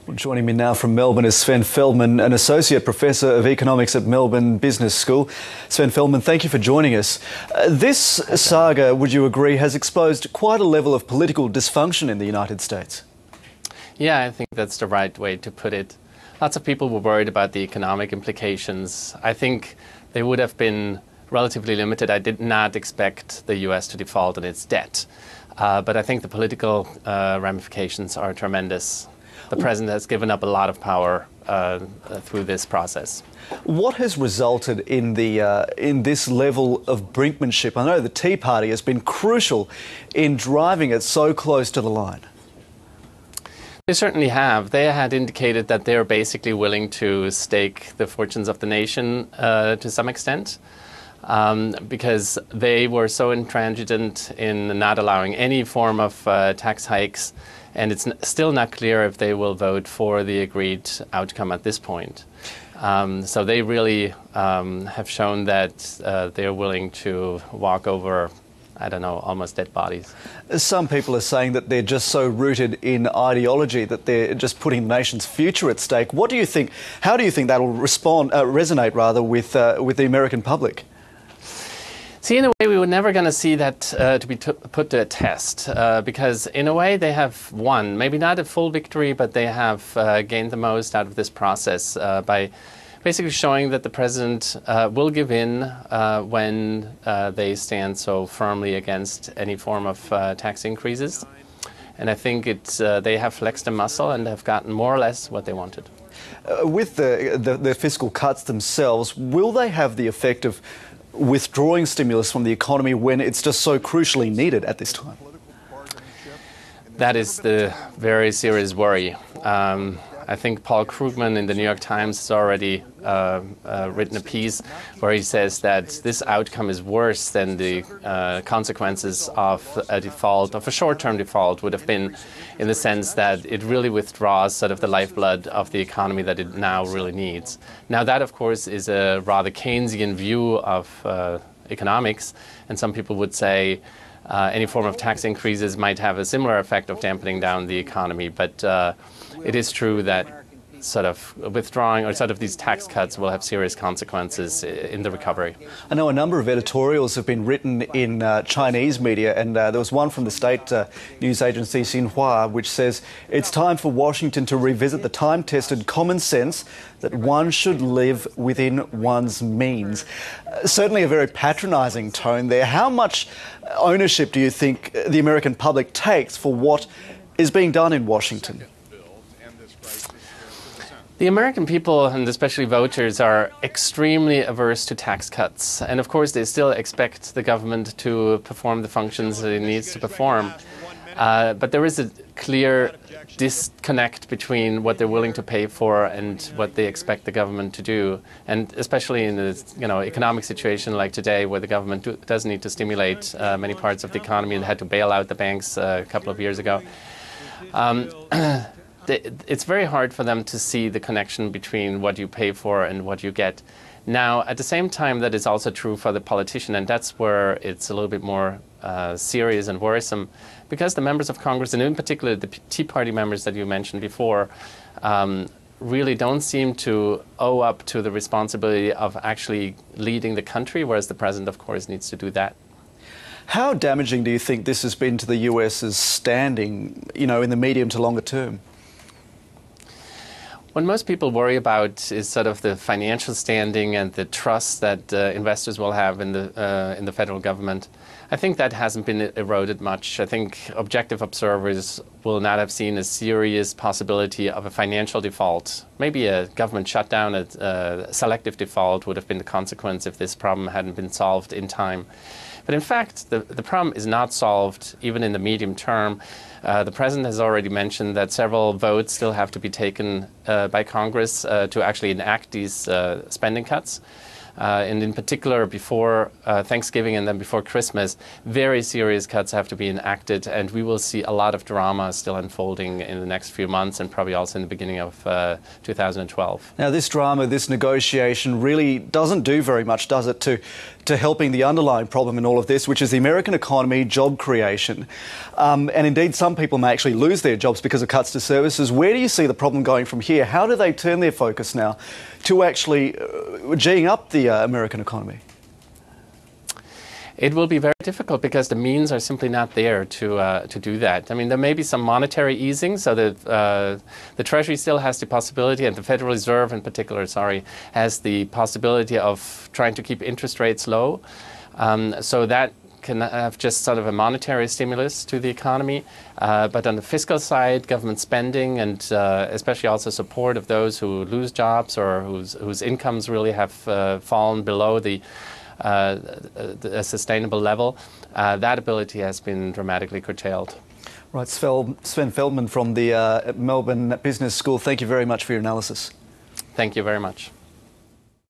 Well, joining me now from Melbourne is Sven Feldmann, an Associate Professor of Economics at Melbourne Business School. Sven Feldmann, thank you for joining us. This saga, would you agree, has exposed quite a level of political dysfunction in the United States? Yeah, I think that's the right way to put it. Lots of people were worried about the economic implications. I think they would have been relatively limited. I did not expect the US to default on its debt. But I think the political ramifications are tremendous. The president has given up a lot of power through this process. What has resulted in this level of brinkmanship? I know the Tea Party has been crucial in driving it so close to the line. They certainly have. They had indicated that they're basically willing to stake the fortunes of the nation to some extent. Because they were so intransigent in not allowing any form of tax hikes, and it's still not clear if they will vote for the agreed outcome at this point. So they really have shown that they're willing to walk over, I don't know, almost dead bodies. Some people are saying that they're just so rooted in ideology that they're just putting the nation's future at stake. What do you think? How do you think that will resonate rather with the American public? See, in a way, we were never going to see that to be put to a test, because in a way they have won. Maybe not a full victory, but they have gained the most out of this process by basically showing that the president will give in when they stand so firmly against any form of tax increases. And I think they have flexed a muscle and have gotten more or less what they wanted. With the fiscal cuts themselves, will they have the effect of withdrawing stimulus from the economy when it's just so crucially needed at this time? That is the very serious worry. I think Paul Krugman in the New York Times has already written a piece where he says that this outcome is worse than the consequences of a default, of a short-term default would have been, in the sense that it really withdraws sort of the lifeblood of the economy that it now really needs. Now that, of course, is a rather Keynesian view of economics, and some people would say any form of tax increases might have a similar effect of dampening down the economy, but it is true that sort of withdrawing or sort of these tax cuts will have serious consequences in the recovery. I know a number of editorials have been written in Chinese media, and there was one from the state news agency Xinhua which says it's time for Washington to revisit the time-tested common sense that one should live within one's means. Certainly a very patronising tone there. How much ownership do you think the American public takes for what is being done in Washington? The American people, and especially voters, are extremely averse to tax cuts. And of course, they still expect the government to perform the functions that it needs to perform. But there is a clear disconnect between what they're willing to pay for and what they expect the government to do. And especially in the economic situation like today, where the government does need to stimulate many parts of the economy and had to bail out the banks a couple of years ago. It's very hard for them to see the connection between what you pay for and what you get. Now, at the same time, that is also true for the politician, and that's where it's a little bit more serious and worrisome, because the members of Congress, and in particular the Tea Party members that you mentioned before, really don't seem to owe up to the responsibility of actually leading the country, whereas the president, of course, needs to do that. How damaging do you think this has been to the US's standing, in the medium to longer term? What most people worry about is sort of the financial standing and the trust that investors will have in the federal government. I think that hasn't been eroded much. I think objective observers will not have seen a serious possibility of a financial default. Maybe a government shutdown, a selective default would have been the consequence if this problem hadn't been solved in time. But in fact, the problem is not solved even in the medium term. The president has already mentioned that several votes still have to be taken by Congress to actually enact these spending cuts. And in particular, before Thanksgiving and then before Christmas, very serious cuts have to be enacted, and we will see a lot of drama still unfolding in the next few months and probably also in the beginning of 2012. Now, this drama, this negotiation really doesn't do very much, does it, to helping the underlying problem in all of this, which is the American economy, job creation. And indeed, some people may actually lose their jobs because of cuts to services. Where do you see the problem going from here? How do they turn their focus now to actually geeing up the American economy? It will be very difficult because the means are simply not there to do that. I mean, there may be some monetary easing, so that the Treasury still has the possibility, and the Federal Reserve in particular, has the possibility of trying to keep interest rates low. So that can have just sort of a monetary stimulus to the economy. But on the fiscal side, government spending and especially also support of those who lose jobs or whose incomes really have fallen below a sustainable level, that ability has been dramatically curtailed. Right, Sven Feldmann from the Melbourne Business School, thank you very much for your analysis. Thank you very much.